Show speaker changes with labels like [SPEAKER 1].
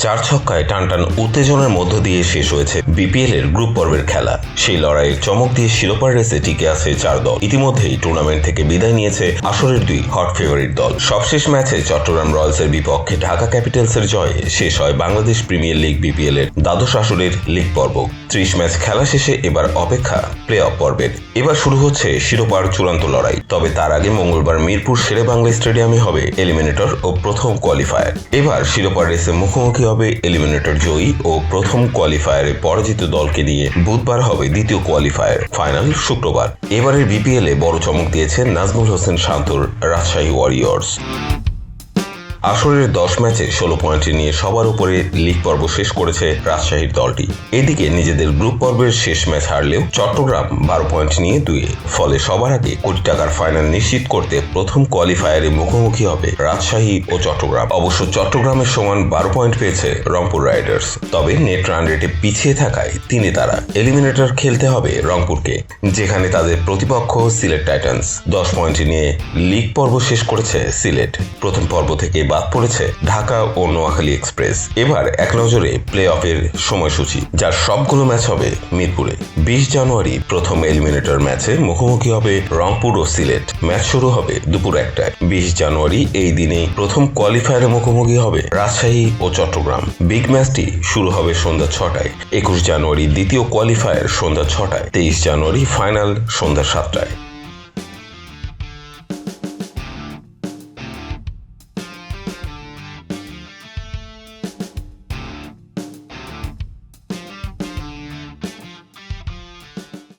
[SPEAKER 1] চার ছক্কায় টানটান উত্তেজনার মধ্য দিয়ে শেষ হয়েছে বিপিএল এর গ্রুপ পর্বের খেলা। সেই লড়াইয়ের চমক দিয়ে শিরোপার রেসে টিকে আছে চার দল। ইতিমধ্যেই টুর্নামেন্ট থেকে বিদায় নিয়েছে আসরের দুই হট ফেভারিট দল। সবশেষ ম্যাচে চট্টগ্রাম রয়্যালসের বিপক্ষে ঢাকা ক্যাপিটালসের জয়ে শেষ হয় বাংলাদেশ প্রিমিয়ার লিগ বিপিএল এর দ্বাদশ আসরের লিগ পর্ব। 30 ম্যাচ খেলা শেষে এবার অপেক্ষা প্লে অফ পর্বের। এবার শুরু হচ্ছে শিরোপার চূড়ান্ত লড়াই। তবে তার আগে মঙ্গলবার মিরপুর শেরেবাংলা স্টেডিয়ামে হবে এলিমিনেটর ও প্রথম কোয়ালিফায়ার। এবার শিরোপার রেসে মুখোমুখি হবে এলিমিনেটর জয়ী ও প্রথম কোয়ালিফায়ারে পরাজিত দলকে নিয়ে বুধবার হবে দ্বিতীয় কোয়ালিফায়ার, ফাইনাল শুক্রবার। এবারের বিপিএল এ বড় চমক দিয়েছে নাজমুল হোসেন শান্তর রাজশাহী ওয়ারিয়র্স। আসরের 10 ম্যাচে 16 পয়েন্ট নিয়ে সবার উপরে লিগ পর্ব শেষ করেছে রাজশাহীর দলটি। এদিকে নিজেদের গ্রুপ পর্বের শেষ ম্যাচ হারলেও চট্টগ্রাম 12 পয়েন্ট নিয়ে 2-এ। ফলে সবার আগে কোটি টাকার ফাইনাল নিশ্চিত করতে প্রথম কোয়ালিফায়ারে মুখোমুখি হবে রাজশাহী ও চট্টগ্রাম। অবশ্য চট্টগ্রামের সমান 12 পয়েন্ট পেয়েছে রংপুর রাইডার্স। তবে নেট রান রেটে পিছিয়ে থাকায় তারা এলিমিনেটর খেলতে হবে রংপুরকে, যেখানে তাদের প্রতিপক্ষ সিলেট টাইটান্স। 10 পয়েন্ট নিয়ে লিগ পর্ব শেষ করেছে সিলেট। প্রথম পর্ব থেকে বাদ পড়েছে ঢাকা ও নোয়াখালী এক্সপ্রেস। এবার এক নজরে প্লে অফের সময়সূচি, যার সবগুলো ম্যাচ হবে মিরপুরে। 20 জানুয়ারি প্রথম এলিমিনেটর ম্যাচে মুখোমুখি হবে রংপুর ও সিলেট। ম্যাচ শুরু হবে দুপুর 1টায়। 20 জানুয়ারি এই দিনেই প্রথম কোয়ালিফায়ারে মুখোমুখি হবে রাজশাহী ও চট্টগ্রাম। বিগ ম্যাচটি শুরু হবে সন্ধ্যা 6টায়। 21 জানুয়ারি দ্বিতীয় কোয়ালিফায়ার সন্ধ্যা 6টায়। 23 জানুয়ারি ফাইনাল সন্ধ্যা 7টায়।